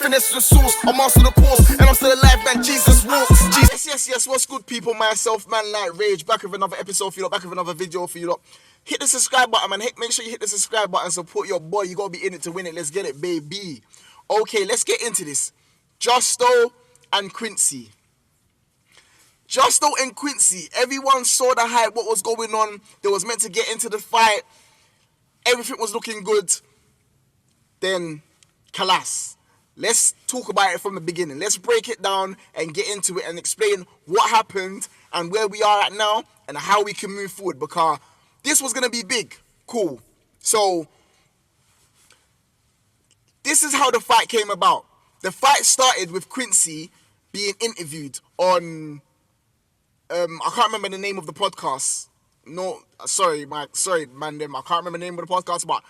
finesse the source. I'm master the course, and I'm still alive, man. Jesus walks. Yes. What's good, people? Myself, man, like Rage, back with another episode for you lot, back with another video for you lot. Hit the subscribe button, man. Make sure you hit the subscribe button. Support your boy. You gotta be in it to win it. Let's get it, baby. Okay, let's get into this. Justo and Quincy. Justo and Quincy. Everyone saw the hype, what was going on. They was meant to get into the fight. Everything was looking good. Then, kalas. Let's talk about it from the beginning. Let's break it down and get into it and explain what happened and where we are at now and how we can move forward, because this was going to be big. Cool. So, this is how the fight came about. The fight started with Quincy being interviewed on, I can't remember the name of the podcast. No, sorry, man, I can't remember the name of the podcast, but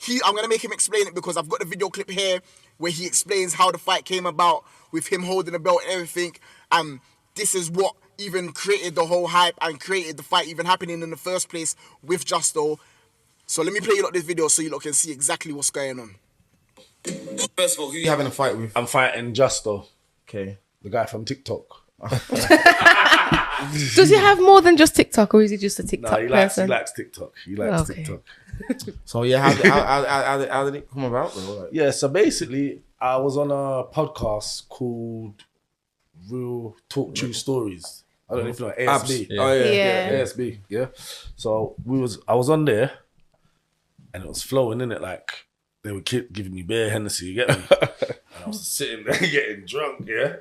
I'm going to make him explain it because I've got the video clip here where he explains how the fight came about with him holding the belt and everything. And this is what even created the whole hype and created the fight even happening in the first place with Justo. So let me play you lot this video so you lot can see exactly what's going on. First of all, who are you having a fight with? I'm fighting Justo. Okay. The guy from TikTok. Does he have more than just TikTok, or is he just a TikTok He person? likes TikTok. He likes TikTok. So yeah, how did it come about? Though? Yeah, so basically, I was on a podcast called Real Talk True Stories. I don't know if you know ASB. Yeah. Oh yeah. ASB. Yeah. So I was on there, and it was flowing in it like they were giving me bare Hennessy. You get me? And I was sitting there getting drunk. Yeah.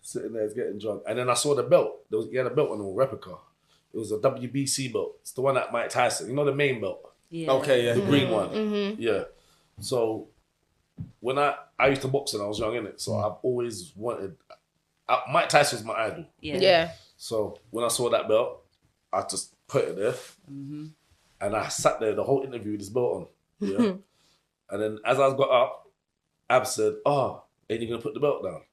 Sitting there getting drunk. And then I saw the belt. He had a belt on a replica. It was a WBC belt. It's the one that Mike Tyson, you know, the main belt. Yeah. Okay, yeah. The green one. Mm-hmm. Yeah. So when I used to box when I was young, innit? So I've always wanted, Mike Tyson was my idol. Yeah. So when I saw that belt, I just put it there. Mm-hmm. And I sat there the whole interview with this belt on. Yeah. And then as I got up, Ab said, ain't you going to put the belt down?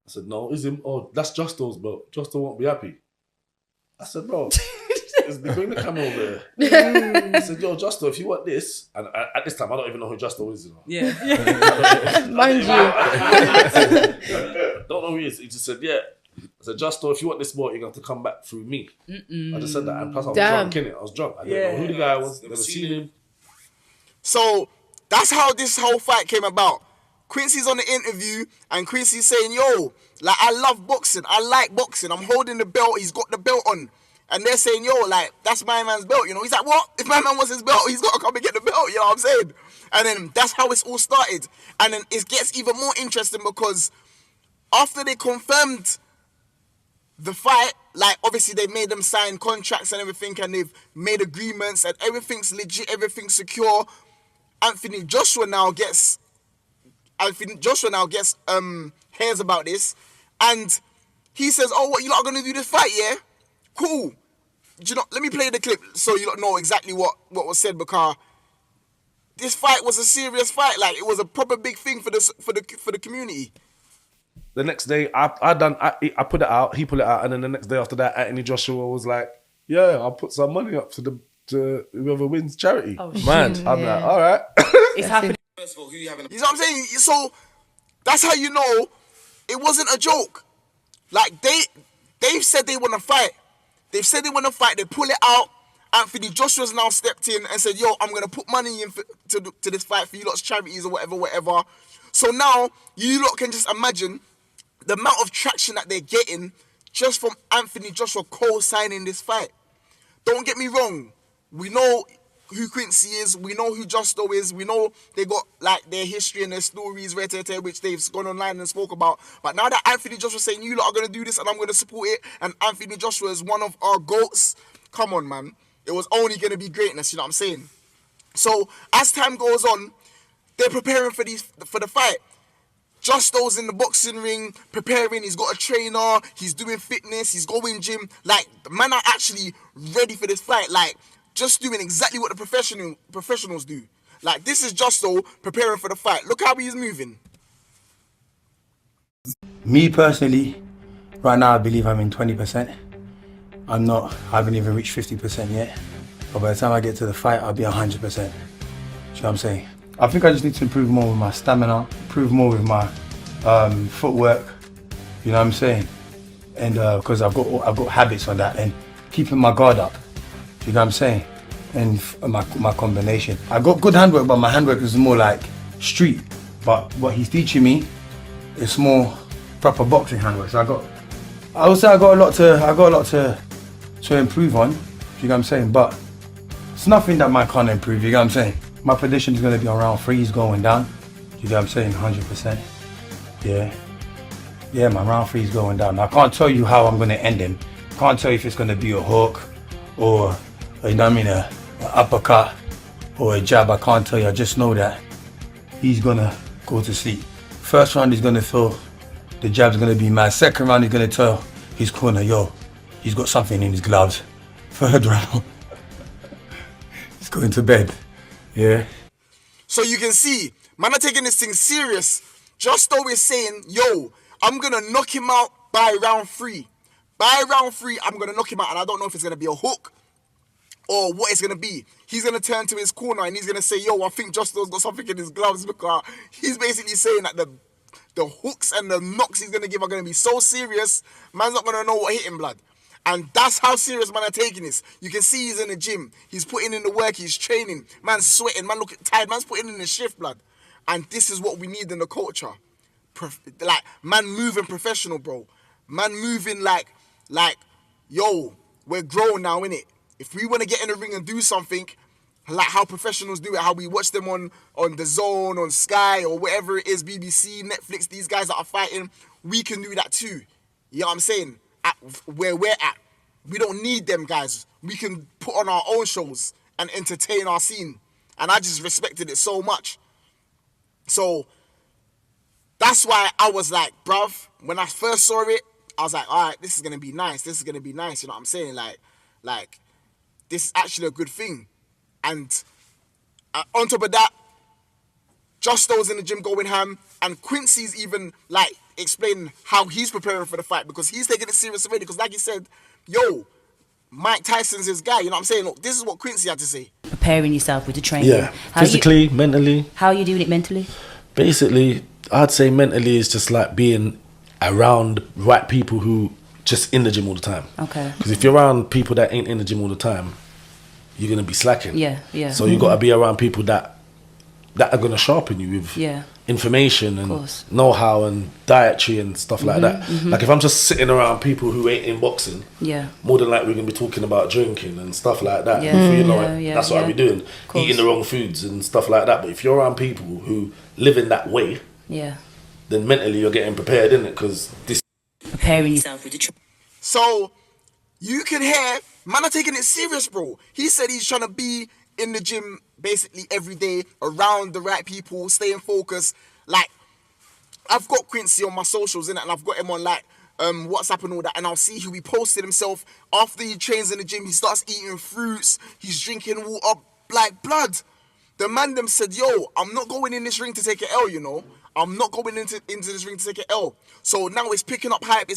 I said, no, is him? Oh, that's Justo's belt. Justo won't be happy. I said, bro, bring the camera over there. I said, yo, Justo, if you want this, and at this time, I don't even know who Justo is, you know. Yeah. Mind you. Don't know who he is. He just said, yeah. I said, Justo, if you want this belt, you're going to have to come back through me. I just said that. And plus, I was drunk, innit? I was drunk. I didn't know who the guy was. Never seen him. So, that's how this whole fight came about. Quincy's on the interview and Quincy's saying, yo, like, I love boxing. I like boxing. I'm holding the belt. He's got the belt on. And they're saying, yo, like, that's my man's belt, you know? He's like, what? If my man wants his belt, he's got to come and get the belt, you know what I'm saying? And then that's how it's all started. And then it gets even more interesting because after they confirmed the fight, like, obviously they made them sign contracts and everything, and they've made agreements and everything's legit, everything's secure. Anthony Joshua now gets hears about this, and he says, oh, what, you lot are going to do this fight, yeah? Cool. Do you know, let me play the clip so you lot know exactly what was said, because this fight was a serious fight. Like, it was a proper big thing for the community. The next day, I put it out, he put it out, and then the next day after that, Anthony Joshua was like, yeah, I'll put some money up to whoever wins charity. Oh, man, I'm like, all right. It's happening. First of all, who are you having? You know what I'm saying? So that's how you know it wasn't a joke. Like, they've said they want to fight. They've said they want to fight. They pull it out. Anthony Joshua's now stepped in and said, yo, I'm going to put money in to this fight for you lot's charities or whatever. So now you lot can just imagine the amount of traction that they're getting just from Anthony Joshua co-signing this fight. Don't get me wrong. We know who Quincy is, we know who Justo is, we know they got like their history and their stories, which they've gone online and spoke about. But now that Anthony Joshua saying you lot are going to do this and I'm going to support it, and Anthony Joshua is one of our GOATs, come on, man. It was only going to be greatness, you know what I'm saying? So as time goes on, they're preparing for the fight. Justo's in the boxing ring, preparing, he's got a trainer, he's doing fitness, he's going gym. Like, the man are actually ready for this fight. Like, just doing exactly what the professionals do. Like, this is Justo preparing for the fight. Look how he's moving. Me personally, right now I believe I'm in 20%. I haven't even reached 50% yet. But by the time I get to the fight, I'll be 100%. You know what I'm saying? I think I just need to improve more with my stamina, improve more with my footwork. You know what I'm saying? And because I've got habits on that, and keeping my guard up. You know what I'm saying? And my combination. I got good handwork, but my handwork is more like street. But what he's teaching me, it's more proper boxing handwork. So I would say I got a lot to improve on. You know what I'm saying? But it's nothing that man can't improve. You know what I'm saying? My prediction is going to be on round 3. He's going down. You know what I'm saying? 100%. Yeah, man. Round 3 is going down. I can't tell you how I'm going to end him. Can't tell you if it's going to be a hook or you know what I mean, an uppercut or a jab. I can't tell you. I just know that he's going to go to sleep. First round, he's going to feel the jab's going to be mad. Second round, he's going to tell his corner, yo, he's got something in his gloves. Third round, he's going to bed. Yeah. So you can see, man are taking this thing serious. Justo is saying, yo, I'm going to knock him out by round 3. By round 3, I'm going to knock him out. And I don't know if it's going to be a hook or what it's going to be. He's going to turn to his corner and he's going to say, yo, I think Justo's got something in his gloves, because he's basically saying that the hooks and the knocks he's going to give are going to be so serious, man's not going to know what hit him, blood. And that's how serious man are taking this. You can see he's in the gym. He's putting in the work. He's training. Man's sweating. Man looking tired. Man's putting in the shift, blood. And this is what we need in the culture. Like, man moving professional, bro. Man moving like, yo, we're grown now, innit? If we want to get in the ring and do something, like how professionals do it, how we watch them on The Zone, on Sky, or whatever it is, BBC, Netflix, these guys that are fighting, we can do that too. You know what I'm saying? At where we're at. We don't need them guys. We can put on our own shows and entertain our scene. And I just respected it so much. So, that's why I was like, bruv, when I first saw it, I was like, all right, this is going to be nice. This is going to be nice. You know what I'm saying? Like, this is actually a good thing. And on top of that, Justo's in the gym going ham, and Quincy's even like explaining how he's preparing for the fight, because he's taking it serious already. Because like he said, yo, Mike Tyson's his guy. You know what I'm saying? Look, this is what Quincy had to say. Preparing yourself with the training. Yeah, physically, mentally. How are you doing it mentally? Basically, I'd say mentally is just like being around right people who just in the gym all the time. Okay. Because if you're around people that ain't in the gym all the time, you're gonna be slacking. Yeah. So you gotta be around people that are gonna sharpen you with information and know-how and dietary and stuff like that. Like if I'm just sitting around people who ain't in boxing, more than likely we're gonna be talking about drinking and stuff like that. Before you know it, that's what I'll be doing, eating the wrong foods and stuff like that. But if you're around people who live in that way, then mentally you're getting prepared, isn't it? Because this preparing yourself with the So you can hear man are taking it serious, bro. He said he's trying to be in the gym basically every day, around the right people, staying focused. Like, I've got Quincy on my socials, innit? And I've got him on like WhatsApp and all that, and I'll see who he posted himself after he trains in the gym. He starts eating fruits, he's drinking water like blood. The man them said, yo, I'm not going in this ring to take an L, you know. I'm not going into this ring to take an L. So now it's picking up hype.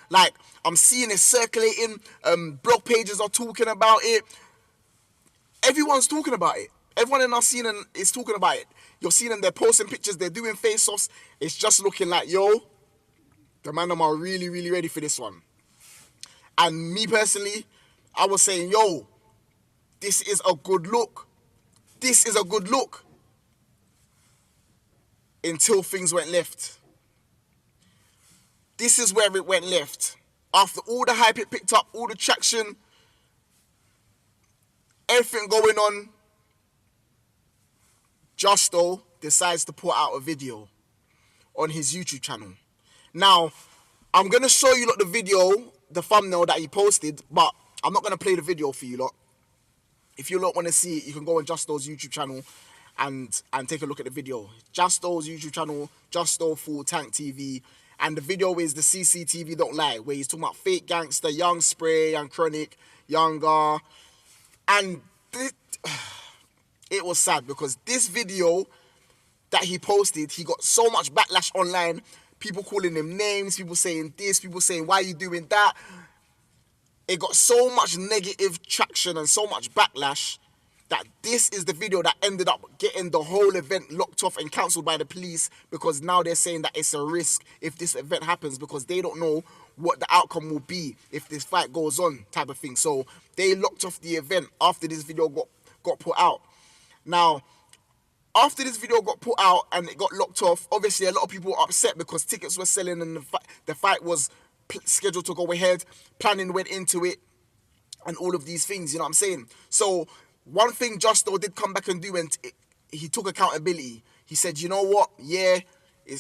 Like, I'm seeing it circulating. Blog pages are talking about it. Everyone's talking about it. Everyone in our scene is talking about it. You're seeing them, they're posting pictures, they're doing face-offs. It's just looking like, yo, the man them are really, really ready for this one. And me personally, I was saying, yo, this is a good look. This is a good look. Until things went left. This is where it went left. After all the hype it picked up, all the traction, everything going on, Justo decides to put out a video on his YouTube channel. Now, I'm going to show you lot the video, the thumbnail that he posted, but I'm not going to play the video for you lot. If you lot want to see it, you can go on Justo's YouTube channel and take a look at the video. Justo's YouTube channel, Justo Full Tank TV. And the video is the CCTV Don't Lie, where he's talking about fake gangster, young Spray, young Chronic, younger. And it was sad because this video that he posted, he got so much backlash online. People calling him names, people saying this, people saying, why are you doing that? It got so much negative traction and so much backlash that this is the video that ended up getting the whole event locked off and cancelled by the police, because now they're saying that it's a risk if this event happens, because they don't know what the outcome will be if this fight goes on, type of thing. So they locked off the event after this video got put out. Now, after this video got put out and it got locked off, obviously a lot of people were upset because tickets were selling and the fight was scheduled to go ahead, planning went into it, and all of these things, you know what I'm saying? So one thing Justo did come back and do, and he took accountability. He said, you know what, yeah,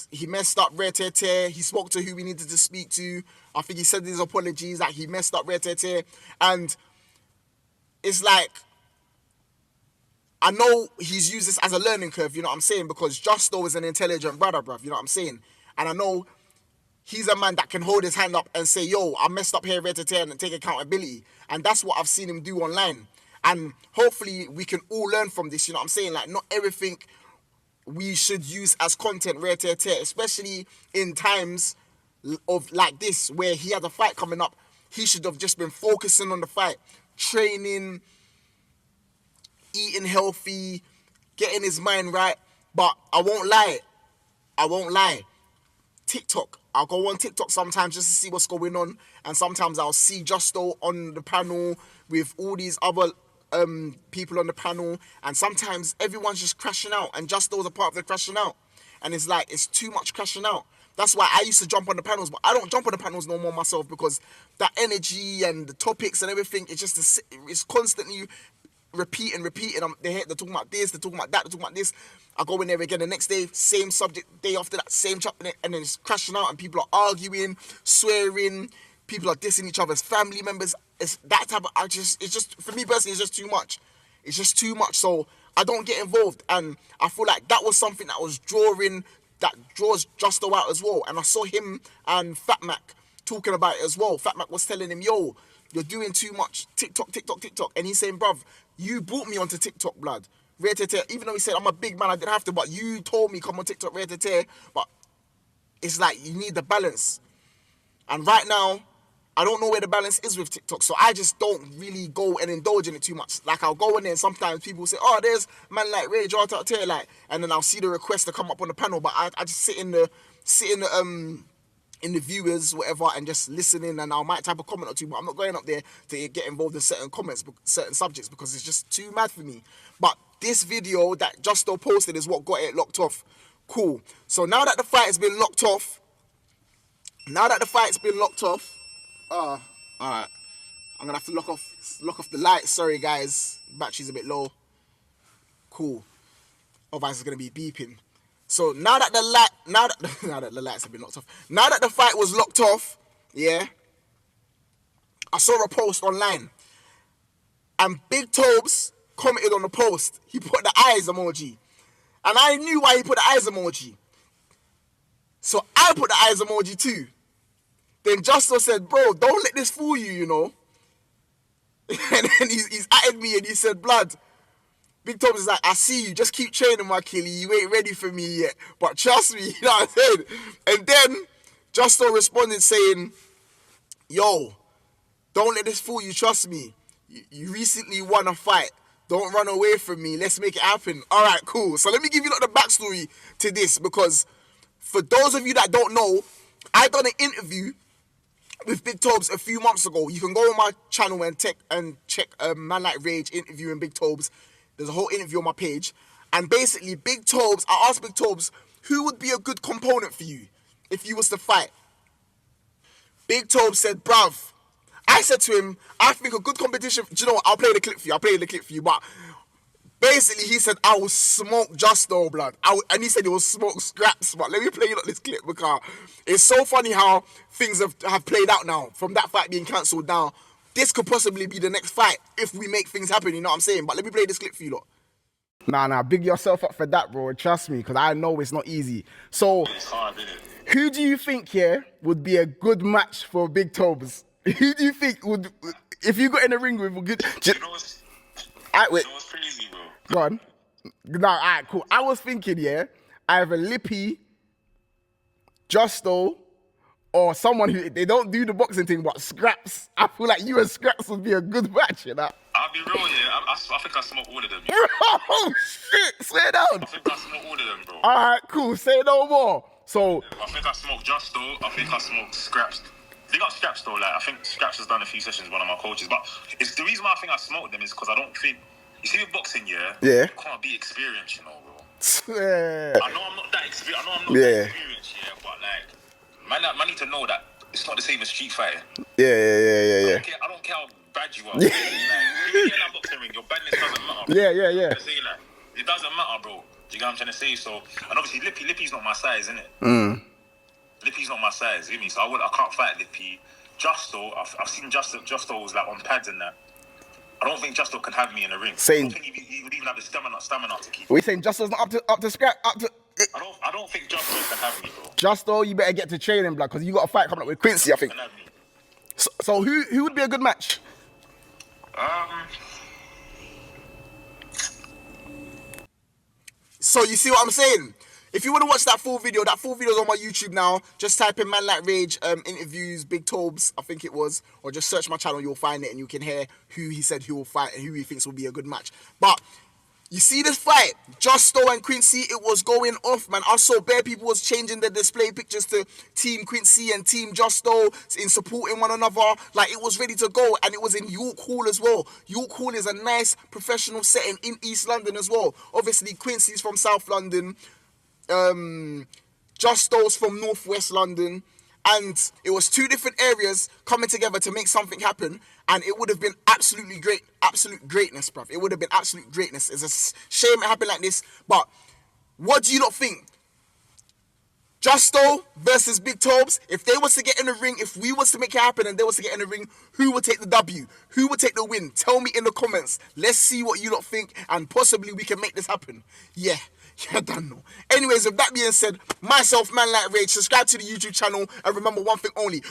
he messed up, rare tear tear. He spoke to who he needed to speak to. I think he said his apologies, that he messed up, rare tear tear. And it's like, I know he's used this as a learning curve, you know what I'm saying? Because Justo is an intelligent brother, bruv, you know what I'm saying? And I know he's a man that can hold his hand up and say, yo, I messed up here, rare tear tear, and take accountability. And that's what I've seen him do online. And hopefully we can all learn from this, you know what I'm saying? Like, not everything we should use as content, rare tear tear, especially in times of like this, where he had a fight coming up. He should have just been focusing on the fight, training, eating healthy, getting his mind right. But I won't lie. TikTok, I'll go on TikTok sometimes just to see what's going on, and sometimes I'll see Justo on the panel with all these other people on the panel, and sometimes everyone's just crashing out, and Justo's a part of the crashing out, and it's like, it's too much crashing out. That's why I used to jump on the panels, but I don't jump on the panels no more myself, because that energy and the topics and everything, it's constantly repeating. They're talking about this, they're talking about that, they're talking about this. I go in there again the next day, same subject, day after that, same chapter, and then it's crashing out, and people are arguing, swearing, people are dissing each other's family members. It's that type of, it's just, for me personally, it's just too much. It's just too much, so I don't get involved, and I feel like that was something that draws Justo out as well. And I saw him and Fat Mac talking about it as well. Fat Mac was telling him, yo, you're doing too much TikTok. And he's saying, bruv, you brought me onto TikTok, blood. Rare tear tear. Even though he said I'm a big man, I didn't have to, but you told me come on TikTok, rare tear tear. But it's like, you need the balance. And right now, I don't know where the balance is with TikTok, so I just don't really go and indulge in it too much. Like, I'll go in there and sometimes people say, oh, there's man like Ray Jar Tear, like, and then I'll see the request to come up on the panel, but I just sit in the viewers, whatever, and just listening, and I might type a comment or two, but I'm not going up there to get involved in certain comments, certain subjects, because it's just too mad for me. But this video that Justo posted is what got it locked off. Cool. So now that the fight has been locked off, alright, I'm gonna have to lock off the lights. Sorry guys, battery's a bit low. Cool. Otherwise it's gonna be beeping. So now that the lights have been locked off, now that the fight was locked off, yeah, I saw a post online, and Big Tobz commented on the post. He put the eyes emoji, and I knew why he put the eyes emoji. So I put the eyes emoji too. Then Justo said, bro, don't let this fool you, you know. And then he's atted me and he said, blood, Big Tobz is like, I see you, just keep training, my killie, you ain't ready for me yet. But trust me, you know what I'm saying? And then Justo responded saying, yo, don't let this fool you, trust me. You recently won a fight. Don't run away from me, let's make it happen. All right, cool. So let me give you the backstory to this, because for those of you that don't know, I done an interview with Big Tobz a few months ago. You can go on my channel and check Man Like Rage interviewing Big Tobz. There's a whole interview on my page. And basically, I asked Big Tobz, who would be a good component for you if you was to fight? Big Tobz said, bruv. I said to him, I think a good competition, do you know what, I'll play the clip for you, but basically he said, I will smoke Justo, blood. And he said he will smoke Scraps, but let me play you this clip, because it's so funny how things have played out now, from that fight being cancelled now. This could possibly be the next fight if we make things happen, you know what I'm saying? But let me play this clip for you lot. Nah, big yourself up for that, bro. Trust me, because I know it's not easy. So, who do you think, would be a good match for Big Tobz? Who do you think would, if you got in the ring with a good... You know what's crazy, bro? Go on. No, alright, cool. I was thinking, either Lippy, Justo, or someone who, they don't do the boxing thing, but Scraps. I feel like you and Scraps would be a good match, you know? I'll be real, yeah. I think I smoked all of them. Oh shit! Swear down. I think I smoked all of them, bro. All right, cool. Say no more. So I think I smoked Justo. I think I smoked Scraps. They got Scraps though. Like I think Scraps has done a few sessions with one of my coaches. But it's the reason why I think I smoked them is because I don't think you see with boxing, yeah. You can't be experienced, you know, bro. yeah. I know I'm not that experienced. That experienced, yeah. But like, man need to know that it's not the same as street fighting. Yeah. I don't care how bad you are. Like, if you're in that boxing ring, your badness doesn't matter. Bro. Yeah. It doesn't matter, bro. Do you get what I'm trying to say? So, and obviously Lippy's not my size, innit? Lippy's not my size, you know? So I can't fight Lippy. Justo, I've seen Justo's like on pads and that. I don't think Justo can have me in the ring. I don't think he would even have the stamina to keep. What are you saying? Justo's not up to scrap? I don't think Justo can have me, bro. Justo, you better get to training, blood, because you got a fight coming up with Quincy, I think. Can have me. So who would be a good match? So you see what I'm saying? If you want to watch that full video is on my YouTube now. Just type in Man Like Rage interviews Big Tobz, I think it was, or just search my channel. You'll find it, and you can hear who he said he will fight and who he thinks will be a good match. But you see this fight, Justo and Quincy, it was going off, man. I saw bare people was changing their display pictures to Team Quincy and Team Justo in supporting one another. Like, it was ready to go, and it was in York Hall as well. York Hall is a nice professional setting in East London as well. Obviously, Quincy's from South London. Justo's from Northwest London, and it was two different areas coming together to make something happen, and it would have been absolute greatness, bruv. It would have been absolute greatness. It's a shame it happened like this, but what do you not think? Justo versus Big Tobz, if they was to get in the ring, if we was to make it happen and they was to get in the ring, who would take the W? Who would take the win? Tell me in the comments. Let's see what you lot think, and possibly we can make this happen. Yeah, I don't know. Anyways, with that being said, myself, Man Like Rage, subscribe to the YouTube channel, and remember one thing only.